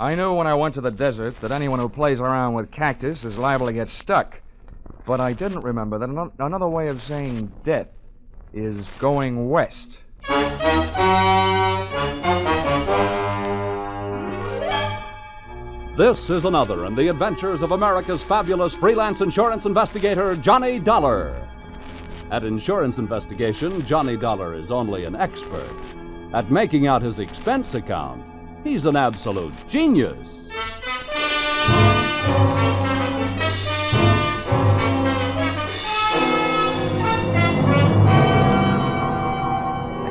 I knew when I went to the desert that anyone who plays around with cactus is liable to get stuck. But I didn't remember that another way of saying death is going west. This is another in the adventures of America's fabulous freelance insurance investigator, Johnny Dollar. At insurance investigation, Johnny Dollar is only an expert. At making out his expense account, he's an absolute genius.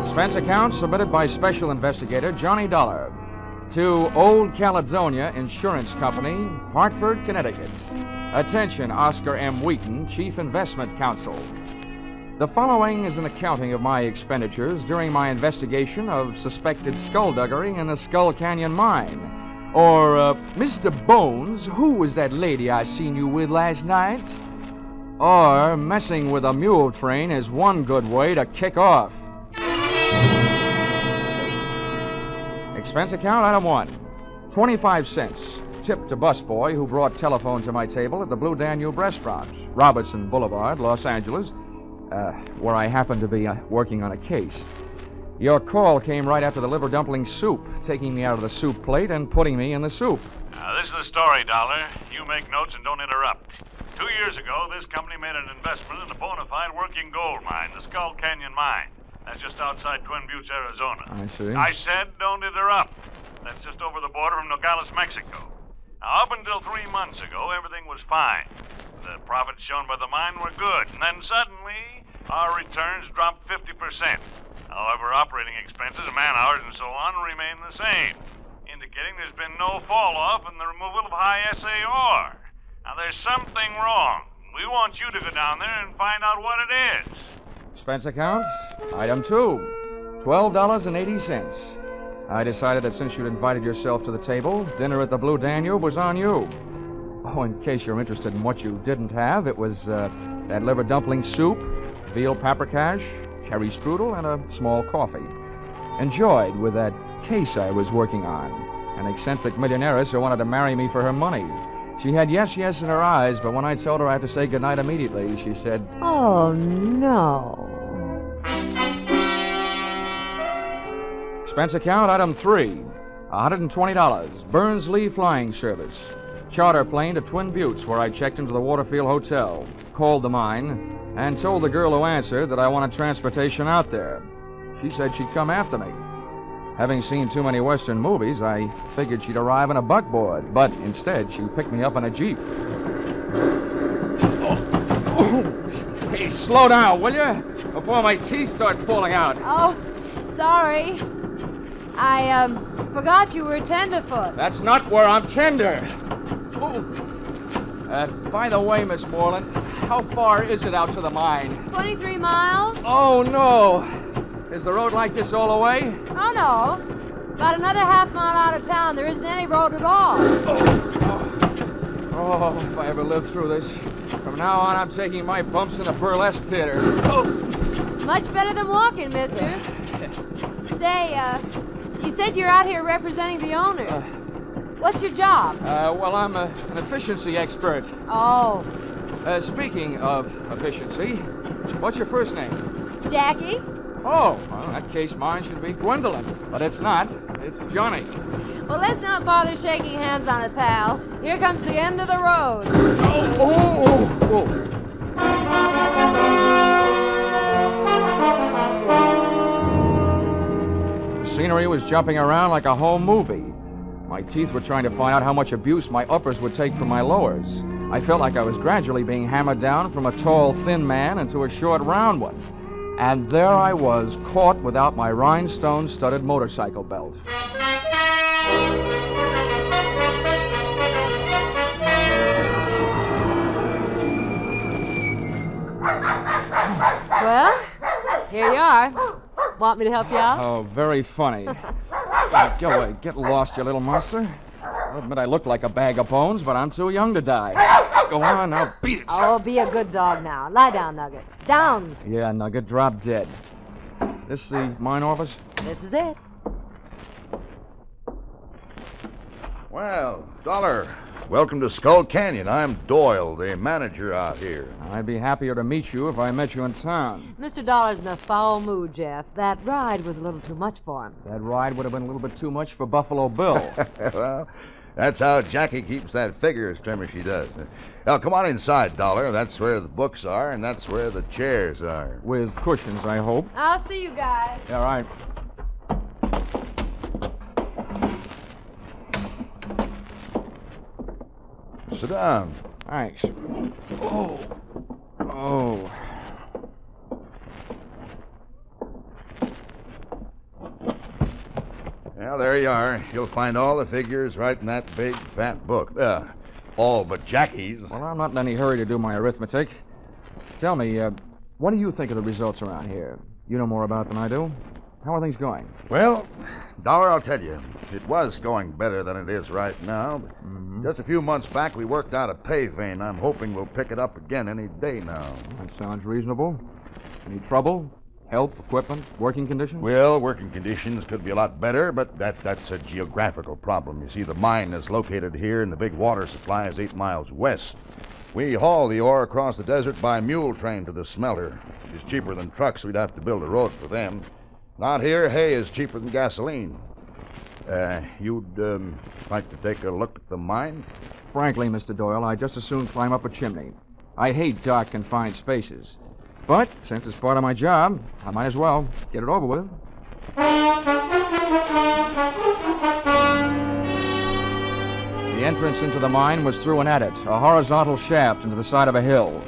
Expense account submitted by Special Investigator Johnny Dollar to Old Caledonia Insurance Company, Hartford, Connecticut. Attention, Oscar M. Wheaton, Chief Investment Counsel. The following is an accounting of my expenditures during my investigation of suspected skullduggery in the Skull Canyon mine. Or, Mr. Bones, who was that lady I seen you with last night? Or, messing with a mule train is one good way to kick off. Expense account, item 1. 25 cents. Tip to busboy who brought telephone to my table at the Blue Danube restaurant, Robertson Boulevard, Los Angeles, where I happened to be working on a case. Your call came right after the liver dumpling soup, taking me out of the soup plate and putting me in the soup. Now, this is the story, Dollar. You make notes and don't interrupt. 2 years ago, this company made an investment in a bona fide working gold mine, the Skull Canyon Mine. That's just outside Twin Buttes, Arizona. I see. I said don't interrupt. That's just over the border from Nogales, Mexico. Now, up until 3 months ago, everything was fine. The profits shown by the mine were good. And then suddenly, our returns dropped 50%. However, operating expenses, man-hours, and so on remain the same, indicating there's been no fall-off in the removal of high SAR. Now, there's something wrong. We want you to go down there and find out what it is. Expense account, item 2. $12.80. I decided that since you'd invited yourself to the table, dinner at the Blue Danube was on you. Oh, in case you're interested in what you didn't have, it was that liver dumpling soup, veal paprikash, cherry strudel, and a small coffee. Enjoyed with that case I was working on. An eccentric millionairess who wanted to marry me for her money. She had yes in her eyes, but when I told her I had to say goodnight immediately, she said, "Oh, no." Expense account, item 3. $120. Burns Lee Flying Service. Charter plane to Twin Buttes, where I checked into the Waterfield Hotel, called the mine, and told the girl who answered that I wanted transportation out there. She said she'd come after me. Having seen too many Western movies, I figured she'd arrive in a buckboard, but instead she picked me up in a Jeep. Hey, slow down, will you? Before my teeth start falling out. Oh, sorry. I forgot you were tenderfoot. That's not where I'm tender. By the way, Miss Moreland, how far is it out to the mine? 23 miles? Oh, no. Is the road like this all the way? Oh, no. About another half mile out of town, there isn't any road at all. Oh, if I ever live through this. From now on, I'm taking my bumps in the burlesque theater. Much better than walking, mister. Say, you said you're out here representing the owner. What's your job? Well, I'm an efficiency expert. Oh. Speaking of efficiency, what's your first name? Jackie? Oh, well, in that case, mine should be Gwendolyn. But it's not. It's Johnny. Well, let's not bother shaking hands on it, pal. Here comes the end of the road. Oh. The scenery was jumping around like a home movie. My teeth were trying to find out how much abuse my uppers would take from my lowers. I felt like I was gradually being hammered down from a tall, thin man into a short, round one. And there I was, caught without my rhinestone-studded motorcycle belt. Well, here you are. Want me to help you out? Oh, very funny. Go away. Get lost, you little monster. I'll admit I look like a bag of bones, but I'm too young to die. Go on, now beat it. Oh, be a good dog now. Lie down, Nugget. Down. Yeah, Nugget, drop dead. This the mine office? This is it. Well, Dollar, welcome to Skull Canyon. I'm Doyle, the manager out here. I'd be happier to meet you if I met you in town. Mr. Dollar's in a foul mood, Jeff. That ride was a little too much for him. That ride would have been a little bit too much for Buffalo Bill. Well, that's how Jackie keeps that figure as trim as she does. Now, come on inside, Dollar. That's where the books are, and that's where the chairs are. With cushions, I hope. I'll see you guys. All right. Sit down. Thanks. Oh. Well, there you are. You'll find all the figures right in that big, fat book. All but Jackie's. Well, I'm not in any hurry to do my arithmetic. Tell me, what do you think of the results around here? You know more about it than I do. How are things going? Well, Dollar, I'll tell you, it was going better than it is right now. But just a few months back, we worked out a pay vein. I'm hoping we'll pick it up again any day now. That sounds reasonable. Any trouble? Help, equipment, working conditions? Well, working conditions could be a lot better, but that's a geographical problem. You see, the mine is located here, and the big water supply is 8 miles west. We haul the ore across the desert by mule train to the smelter. It's cheaper than trucks. We'd have to build a road for them. Out here, hay is cheaper than gasoline. You'd like to take a look at the mine? Frankly, Mr. Doyle, I'd just as soon climb up a chimney. I hate dark, confined spaces. But since it's part of my job, I might as well get it over with. The entrance into the mine was through an adit, a horizontal shaft into the side of a hill.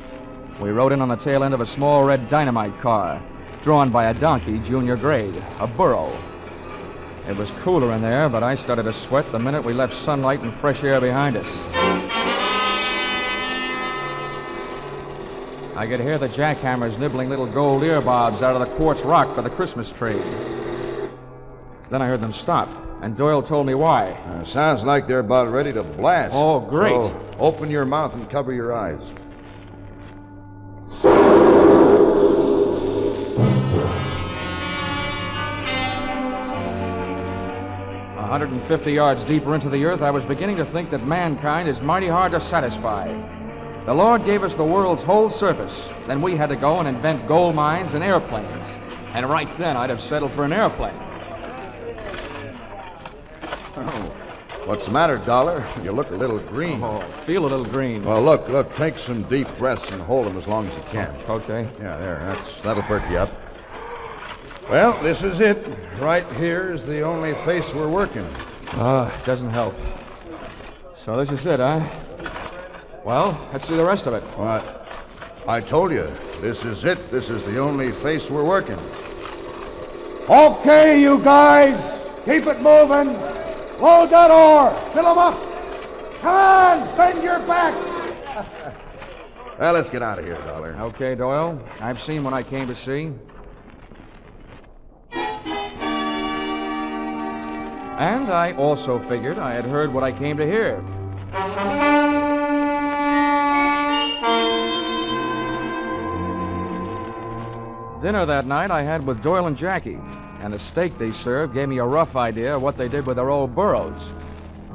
We rode in on the tail end of a small red dynamite car, drawn by a donkey, junior grade, a burro. It was cooler in there, but I started to sweat the minute we left sunlight and fresh air behind us. I could hear the jackhammers nibbling little gold earbobs out of the quartz rock for the Christmas tree. Then I heard them stop, and Doyle told me why. Sounds like they're about ready to blast. Oh, great. So open your mouth and cover your eyes. 150 yards deeper into the earth, I was beginning to think that mankind is mighty hard to satisfy. The Lord gave us the world's whole surface. Then we had to go and invent gold mines and airplanes. And right then, I'd have settled for an airplane. Oh, what's the matter, Dollar? You look a little green. Oh, feel a little green. Well, look, take some deep breaths and hold them as long as you can. Okay. Yeah, there, that'll perk you up. Well, this is it. Right here is the only face we're working. It doesn't help. So this is it, huh? Well, let's see the rest of it. What? I told you, this is it. This is the only face we're working. Okay, you guys. Keep it moving. Load that ore. Fill them up. Come on, bend your back. Well, let's get out of here, Dollar. Okay, Doyle. I've seen what I came to see. And I also figured I had heard what I came to hear. Dinner that night I had with Doyle and Jackie, and the steak they served gave me a rough idea of what they did with their old burros.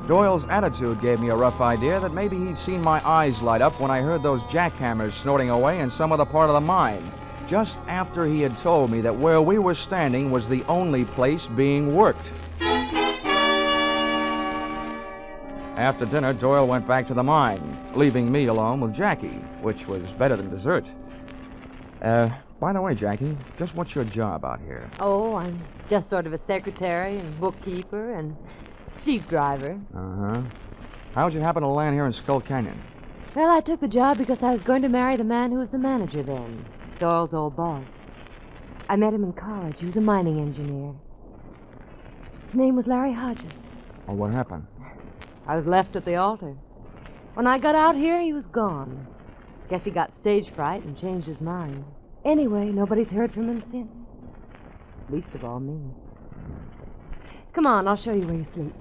Doyle's attitude gave me a rough idea that maybe he'd seen my eyes light up when I heard those jackhammers snorting away in some other part of the mine, just after he had told me that where we were standing was the only place being worked. After dinner, Doyle went back to the mine, leaving me alone with Jackie, which was better than dessert. By the way, Jackie, just what's your job out here? Oh, I'm just sort of a secretary and bookkeeper and sheep driver. Uh-huh. How'd you happen to land here in Skull Canyon? Well, I took the job because I was going to marry the man who was the manager then, Doyle's old boss. I met him in college. He was a mining engineer. His name was Larry Hodges. Oh, what happened? I was left at the altar. When I got out here, he was gone. Guess he got stage fright and changed his mind. Anyway, nobody's heard from him since. Least of all me. Come on, I'll show you where you sleep.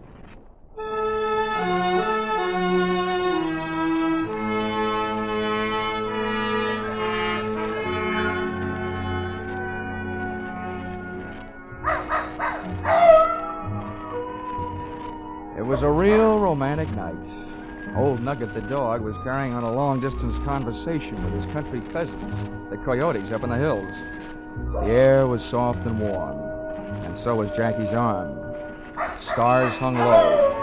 It was a real romantic night. Old Nugget the dog was carrying on a long-distance conversation with his country cousins, the coyotes up in the hills. The air was soft and warm, and so was Jackie's arm. Stars hung low.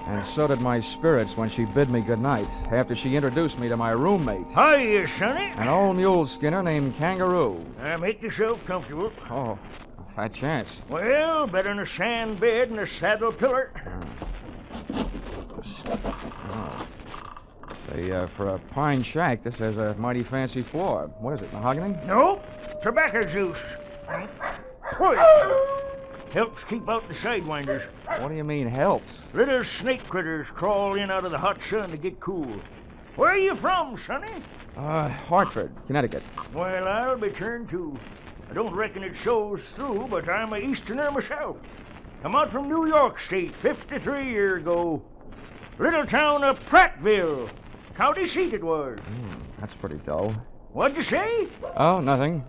And so did my spirits when she bid me goodnight, after she introduced me to my roommate. Hiya, Sonny. An old mule skinner named Kangaroo. Make yourself comfortable. Oh, a fat chance. Well, better than a sand bed and a saddle pillar. Oh. Say, for a pine shack, this has a mighty fancy floor. What is it, mahogany? No, tobacco juice. Boy, helps keep out the sidewinders. What do you mean, helps? Little snake critters crawl in out of the hot sun to get cool. Where are you from, Sonny? Hartford, Connecticut. Well, I'll be turned too. I don't reckon it shows through, but I'm a Easterner myself. Come out from New York State 53 years ago. Little town of Prattville. County seat it was. That's pretty dull. What'd you say? Oh, nothing.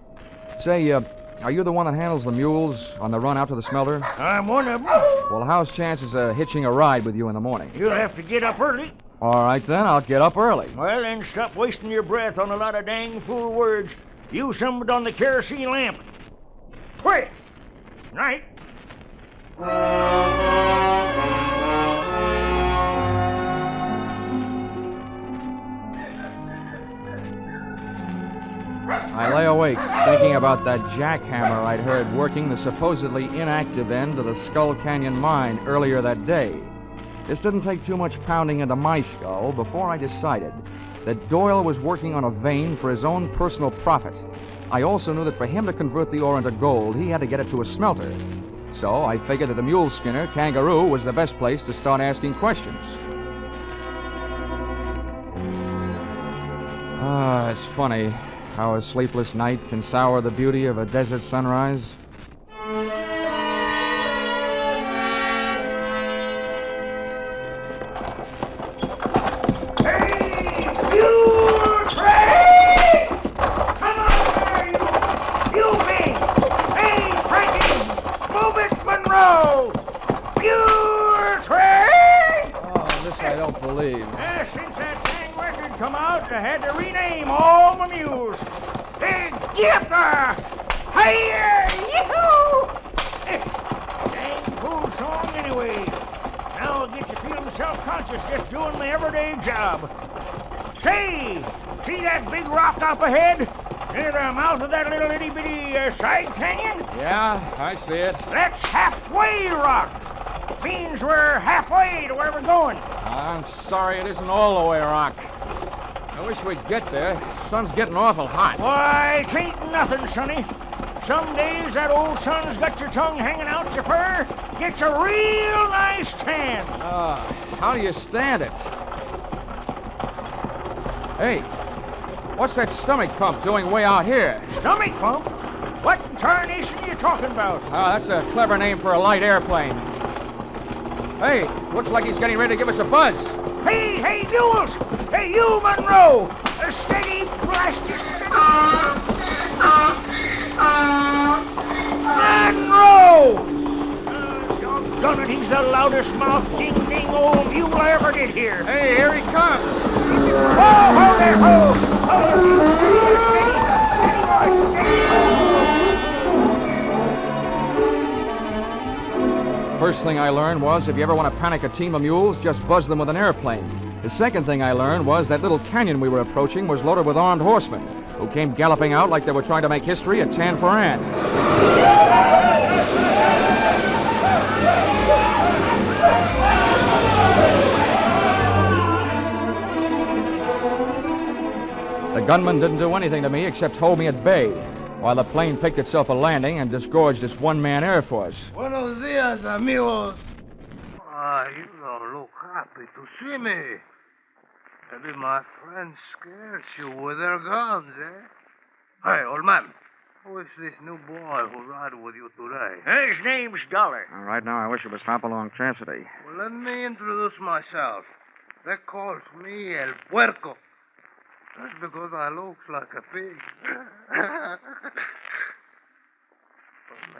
Say, are you the one that handles the mules on the run out to the smelter? I'm one of them. Well, how's chances of hitching a ride with you in the morning? You'll have to get up early. All right, then. I'll get up early. Well, then stop wasting your breath on a lot of dang fool words. Use some of it on the kerosene lamp. Quick! Night. I lay awake, thinking about that jackhammer I'd heard working the supposedly inactive end of the Skull Canyon mine earlier that day. This didn't take too much pounding into my skull before I decided that Doyle was working on a vein for his own personal profit. I also knew that for him to convert the ore into gold, he had to get it to a smelter. So I figured that the mule skinner, Kangaroo, was the best place to start asking questions. It's funny how a sleepless night can sour the beauty of a desert sunrise. I had to rename all my mules. Big Gipper! Hiya! Yee-hoo! Dang fool song anyway. Now I'll get you feeling self-conscious just doing my everyday job. Say, see that big rock up ahead? Near the mouth of that little itty-bitty side canyon? Yeah, I see it. That's Halfway Rock. Means we're halfway to where we're going. I'm sorry it isn't all the way, Rock. I wish we'd get there. The sun's getting awful hot. Why, it ain't nothing, Sonny. Some days that old sun's got your tongue hanging out your fur, gets a real nice tan. How do you stand it? Hey, what's that stomach pump doing way out here? Stomach pump? What in tarnation are you talking about? That's a clever name for a light airplane. Hey, looks like he's getting ready to give us a buzz. Hey, mules! Hey, you, Monroe! Steady, blast you, steady! Monroe! Doggone it, he's the loudest mouth ding-ding old mule I ever did hear. Hey, here he comes. Ho there, ho! Ho! Steady, boy, steady! First thing I learned was if you ever want to panic a team of mules, just buzz them with an airplane. The second thing I learned was that little canyon we were approaching was loaded with armed horsemen who came galloping out like they were trying to make history at Tan Foran. The gunman didn't do anything to me except hold me at bay, while the plane picked itself a landing and disgorged its one-man air force. Buenos dias, amigos. You don't look happy to see me. Maybe my friends scared you with their guns, eh? Hey, old man, who is this new boy who ride with you today? His name's Dollar. Right now, I wish it was Hopalong Cassidy. Well, let me introduce myself. They call me El Puerco. That's because I look like a pig.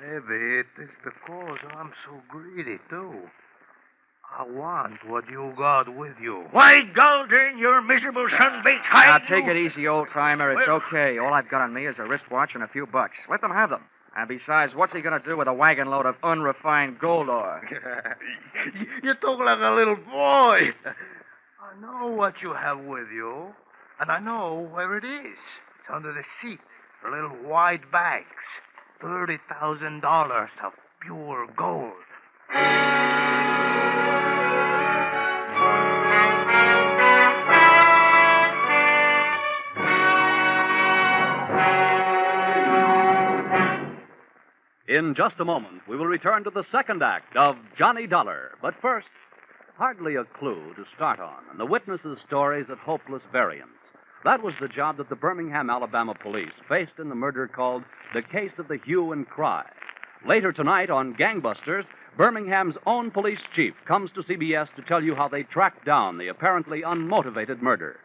Maybe it is because I'm so greedy, too. I want what you got with you. Why, Galdern, your miserable sunbake's hiding. Now, take it easy, old-timer. It's okay. All I've got on me is a wristwatch and a few bucks. Let them have them. And besides, what's he going to do with a wagon load of unrefined gold ore? You talk like a little boy. I know what you have with you, and I know where it is. It's under the seat. The little white bags. $30,000 of pure gold. In just a moment, we will return to the second act of Johnny Dollar. But first, hardly a clue to start on, and the witnesses' stories at hopeless variance. That was the job that the Birmingham, Alabama police faced in the murder called the Case of the Hue and Cry. Later tonight on Gangbusters, Birmingham's own police chief comes to CBS to tell you how they tracked down the apparently unmotivated murder.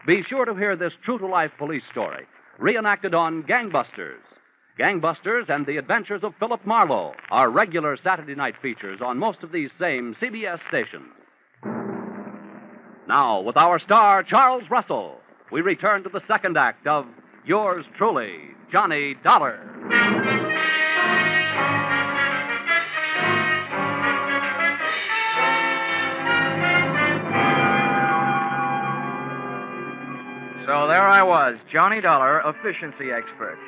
Be sure to hear this true-to-life police story, reenacted on Gangbusters. Gangbusters and the Adventures of Philip Marlowe are regular Saturday night features on most of these same CBS stations. Now, with our star, Charles Russell, we return to the second act of Yours Truly, Johnny Dollar. So there I was, Johnny Dollar, efficiency expert.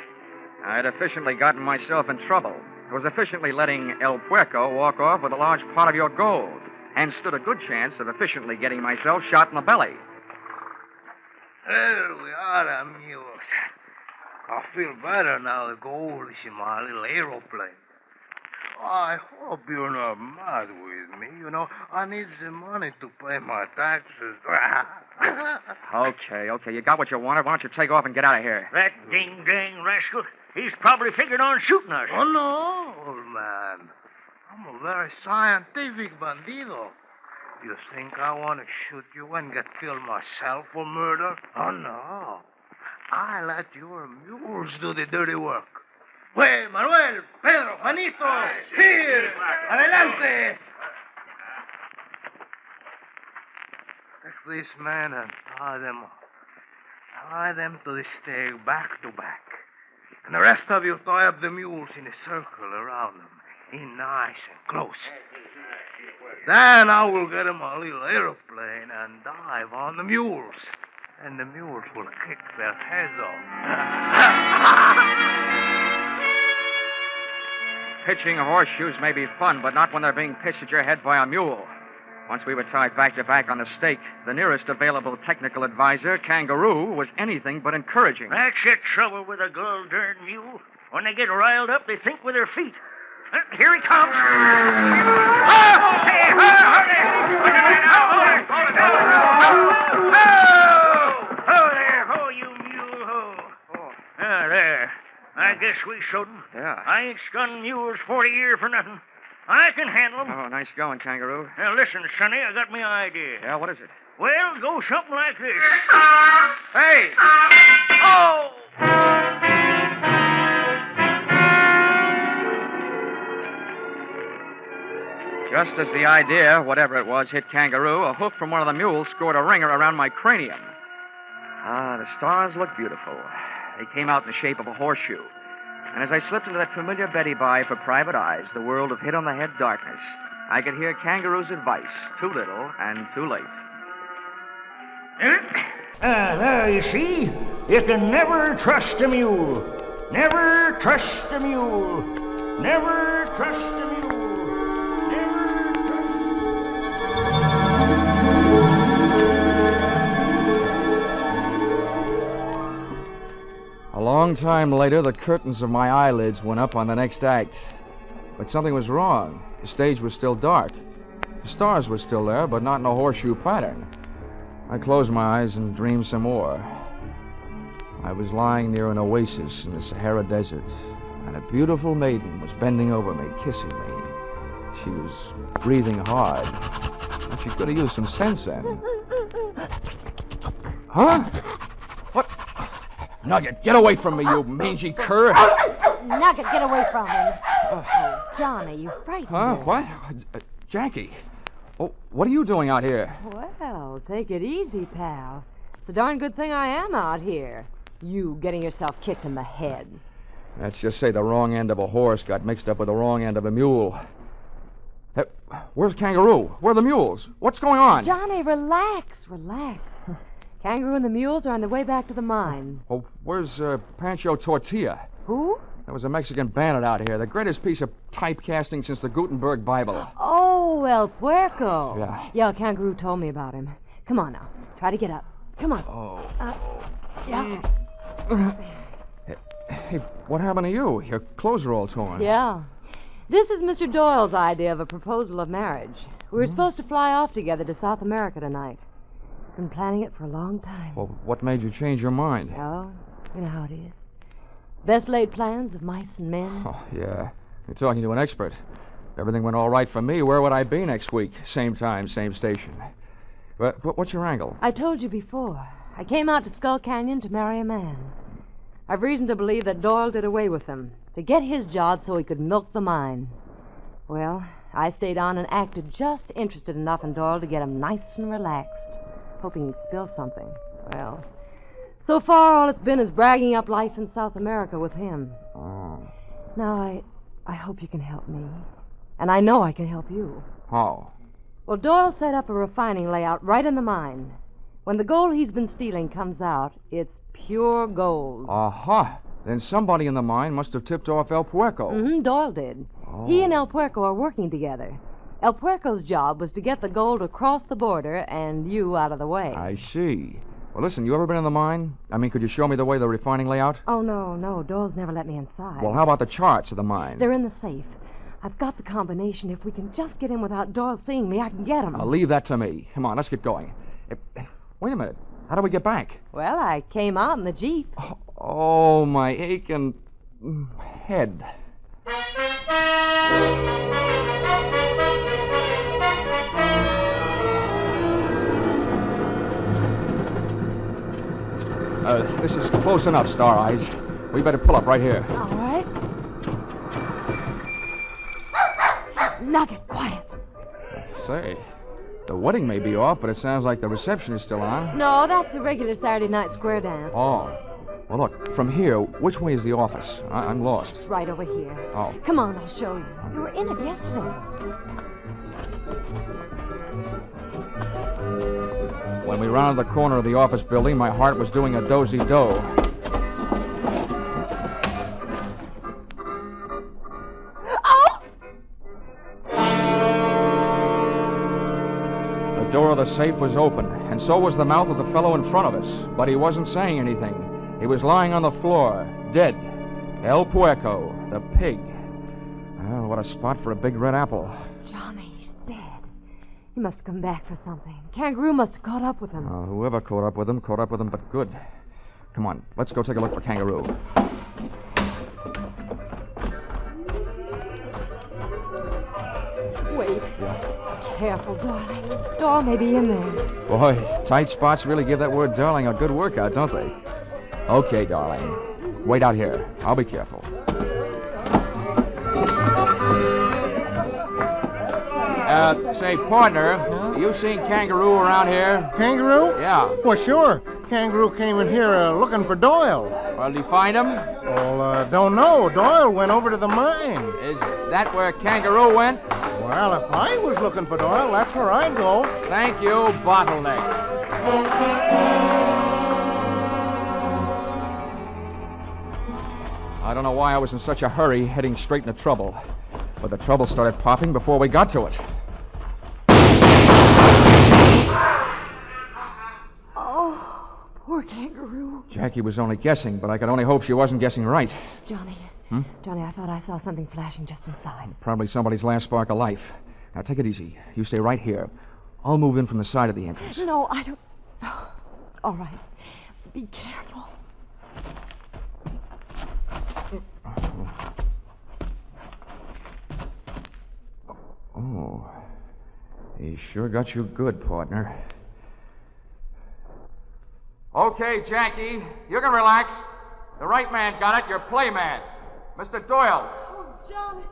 I'd efficiently gotten myself in trouble. I was efficiently letting El Puerco walk off with a large part of your gold, and stood a good chance of efficiently getting myself shot in the belly. There we are, amigos. I feel better now the gold is in my little aeroplane. I hope you're not mad with me. You know, I need the money to pay my taxes. Okay. You got what you wanted. Why don't you take off and get out of here? That ding-dang rascal, he's probably figured on shooting us. Oh, no, old man. I'm a very scientific bandido. You think I want to shoot you and get killed myself for murder? Oh, no. I let your mules do the dirty work. Well, Manuel, Pedro, Juanito, here, adelante. Take these men and tie them up. Tie them to the stake back to back. And the rest of you tie up the mules in a circle around them, in nice and close. Then I will get in my little aeroplane and dive on the mules. And the mules will kick their heads off. Pitching horseshoes may be fun, but not when they're being pitched at your head by a mule. Once we were tied back to back on the stake, the nearest available technical advisor, Kangaroo, was anything but encouraging. That's the trouble with a gold-darn mule. When they get riled up, they think with their feet. Here he comes. Ho, you mule, ho. There. I guess we showed him. Yeah. I ain't skunned mules 40 years for nothing. I can handle them. Oh, nice going, Kangaroo. Now, listen, Sonny, I got me idea. Yeah, what is it? Well, go something like this. Hey! Oh! Just as the idea, whatever it was, hit Kangaroo, a hoof from one of the mules scored a ringer around my cranium. Ah, the stars looked beautiful. They came out in the shape of a horseshoe. And as I slipped into that familiar Betty Bye for private eyes, the world of hit-on-the-head darkness, I could hear Kangaroo's advice, too little and too late. There, you see? You can never trust a mule. Never trust a mule. Never trust a mule. A long time later, the curtains of my eyelids went up on the next act. But something was wrong. The stage was still dark. The stars were still there, but not in a horseshoe pattern. I closed my eyes and dreamed some more. I was lying near an oasis in the Sahara Desert, and a beautiful maiden was bending over me, kissing me. She was breathing hard. And she could have used some sense then. Huh? What? Nugget, get away from me, you mangy cur. Nugget, get away from him. Oh, Johnny, you frightened Huh? her. What? Jackie. Oh, what are you doing out here? Well, take it easy, pal. It's a darn good thing I am out here. You getting yourself kicked in the head. Let's just say the wrong end of a horse got mixed up with the wrong end of a mule. Hey, where's Kangaroo? Where are the mules? What's going on? Johnny, relax. Kangaroo and the mules are on their way back to the mine. Oh, where's Pancho Tortilla? Who? There was a Mexican bandit out here. The greatest piece of typecasting since the Gutenberg Bible. Oh, El Puerco. Yeah. Yeah, Kangaroo told me about him. Come on now. Try to get up. Come on. Oh. Yeah. Hey, what happened to you? Your clothes are all torn. Yeah. This is Mr. Doyle's idea of a proposal of marriage. We were supposed to fly off together to South America tonight. Been planning it for a long time. Well, what made you change your mind? Oh, you know how it is. Best laid plans of mice and men. Oh, yeah. You're talking to an expert. If everything went all right for me, where would I be next week? Same time, same station. But what's your angle? I told you before. I came out to Skull Canyon to marry a man. I've reason to believe that Doyle did away with him to get his job so he could milk the mine. Well, I stayed on and acted just interested enough in Doyle to get him nice and relaxed, hoping he'd spill something. Well, so far all it's been is bragging up life in South America with him. Oh. Now, I hope you can help me. And I know I can help you. How? Well, Doyle set up a refining layout right in the mine. When the gold he's been stealing comes out, it's pure gold. Aha. Then somebody in the mine must have tipped off El Puerco. Mm-hmm, Doyle did. Oh. He and El Puerco are working together. El Puerco's job was to get the gold across the border and you out of the way. I see. Well, listen, you ever been in the mine? I mean, could you show me the way the refining layout? Oh, no. Doyle's never let me inside. Well, how about the charts of the mine? They're in the safe. I've got the combination. If we can just get in without Doyle seeing me, I can get him. Now, leave that to me. Come on, let's get going. Wait a minute. How do we get back? Well, I came out in the Jeep. Oh, my aching head. This is close enough, Star Eyes. We better pull up right here. All right. Nugget, quiet. Say, the wedding may be off, but it sounds like the reception is still on. No, that's the regular Saturday night square dance. Oh. Well, look, from here, which way is the office? I'm lost. It's right over here. Oh. Come on, I'll show you. You were in it yesterday. When we rounded the corner of the office building, my heart was doing a dozy-do. The door of the safe was open, and so was the mouth of the fellow in front of us. But he wasn't saying anything. He was lying on the floor, dead. El Puerco, the pig. Oh, what a spot for a big red apple. Johnny, he's dead. He must have come back for something. Kangaroo must have caught up with him. Whoever caught up with him, but good. Come on, let's go take a look for Kangaroo. Wait. Yeah. Careful, darling. Doyle may be in there. Boy, tight spots really give that word darling a good workout, don't they? Okay, darling. Wait out here. I'll be careful. Say, partner, you seen Kangaroo around here? Kangaroo? Yeah. Well, sure. Kangaroo came in here looking for Doyle. Well, did you find him? Well, don't know. Doyle went over to the mine. Is that where Kangaroo went? Well, if I was looking for Doyle, that's where I'd go. Thank you, Bottleneck. I don't know why I was in such a hurry heading straight into trouble. But the trouble started popping before we got to it. Oh, poor Kangaroo. Jackie was only guessing, but I could only hope she wasn't guessing right. Johnny. Hmm? Johnny, I thought I saw something flashing just inside. Probably somebody's last spark of life. Now, take it easy. You stay right here. I'll move in from the side of the entrance. No, I don't... Oh, all right. Be careful. Oh, he sure got you good, partner. Okay, Jackie, you can relax. The right man got it, your play man. Mr. Doyle. Oh, Johnny.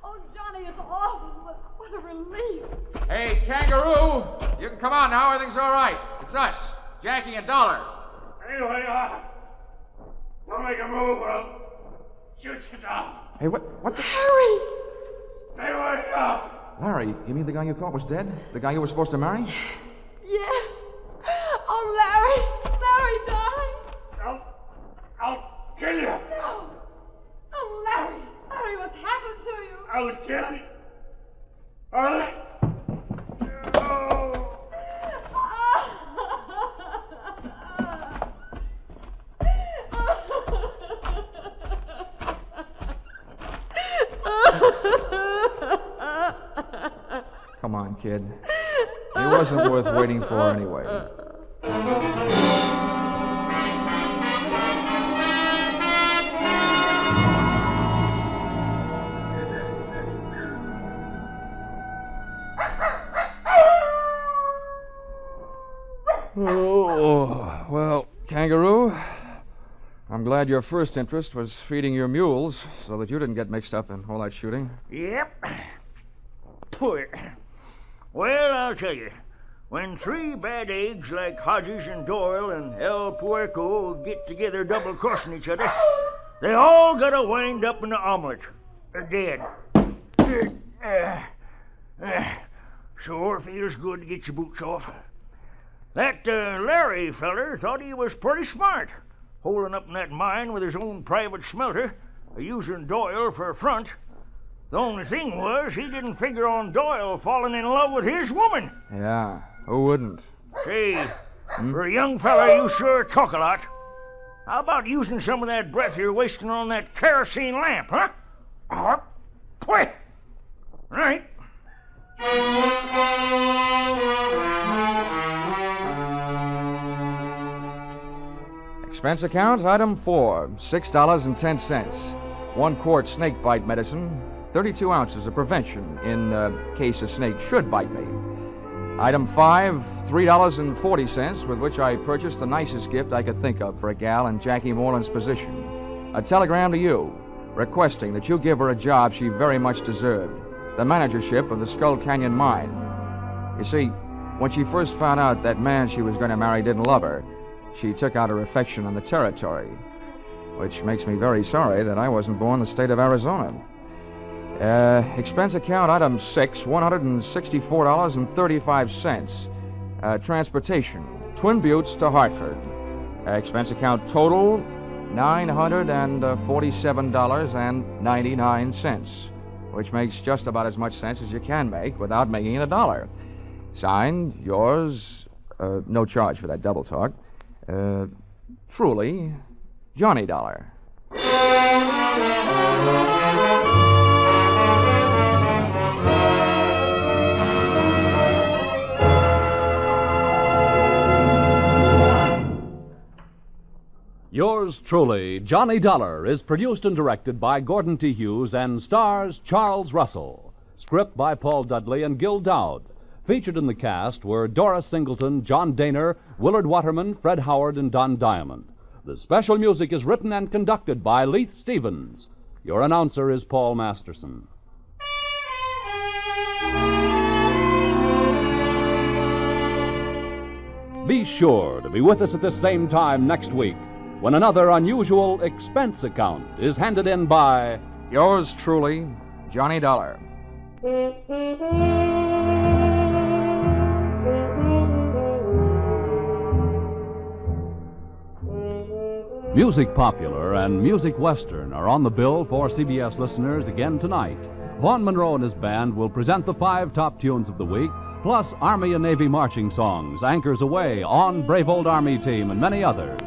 Oh, Johnny, it's awful. What a relief. Hey, Kangaroo. You can come on now. Everything's all right. It's us, Jackie and Dollar. Anyway, don't make a move or I'll shoot you down. Hey, what the... Harry! Stay away now. Larry, you mean the guy you thought was dead? The guy you were supposed to marry? Yes. Oh, Larry. Larry died. I'll kill you. No. Oh, Larry. Larry, what's happened to you? I'll kill you. All right. Oh. Come on, kid. It wasn't worth waiting for anyway. Oh, well, Kangaroo, I'm glad your first interest was feeding your mules so that you didn't get mixed up in all that shooting. Yep. Poor. Well, I'll tell you. When three bad eggs like Hodges and Doyle and El Puerco get together double-crossing each other, they all gotta wind up in the omelet. They're dead. Sure feels good to get your boots off. That Larry feller thought he was pretty smart, holding up in that mine with his own private smelter, using Doyle for a front. The only thing was, he didn't figure on Doyle falling in love with his woman. Yeah, who wouldn't? Say, for a young fella, you sure talk a lot. How about using some of that breath you're wasting on that kerosene lamp, huh? Quick! Right. Expense account, item 4, $6.10. 1 quart snake bite medicine, 32 ounces of prevention in case a snake should bite me. Item 5, $3.40, with which I purchased the nicest gift I could think of for a gal in Jackie Moreland's position. A telegram to you, requesting that you give her a job she very much deserved, the managership of the Skull Canyon mine. You see, when she first found out that man she was going to marry didn't love her, she took out her affection on the territory, which makes me very sorry that I wasn't born in the state of Arizona. Expense account, item 6, $164.35. Transportation, Twin Buttes to Hartford. Expense account total, $947.99, which makes just about as much sense as you can make without making it a dollar. Signed, yours, no charge for that double talk, truly, Johnny Dollar. Yours truly, Johnny Dollar, is produced and directed by Gordon T. Hughes and stars Charles Russell. Script by Paul Dudley and Gil Dowd. Featured in the cast were Doris Singleton, John Daner, Willard Waterman, Fred Howard, and Don Diamond. The special music is written and conducted by Leith Stevens. Your announcer is Paul Masterson. Be sure to be with us at this same time next week when another unusual expense account is handed in by Yours truly, Johnny Dollar. Music Popular and Music Western are on the bill for CBS listeners again tonight. Vaughn Monroe and his band will present the 5 top tunes of the week, plus Army and Navy marching songs, Anchors Away, On Brave Old Army Team, and many others.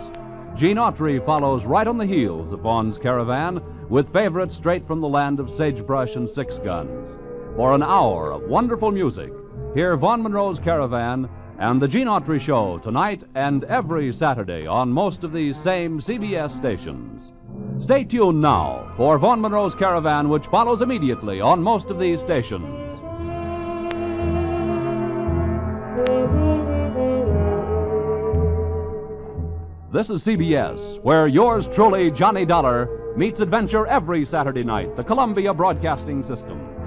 Gene Autry follows right on the heels of Vaughn's caravan with favorites straight from the land of sagebrush and 6 guns. For an hour of wonderful music, hear Vaughn Monroe's Caravan and the Gene Autry Show tonight and every Saturday on most of these same CBS stations. Stay tuned now for Vaughn Monroe's Caravan, which follows immediately on most of these stations. This is CBS, where yours truly, Johnny Dollar, meets adventure every Saturday night, the Columbia Broadcasting System.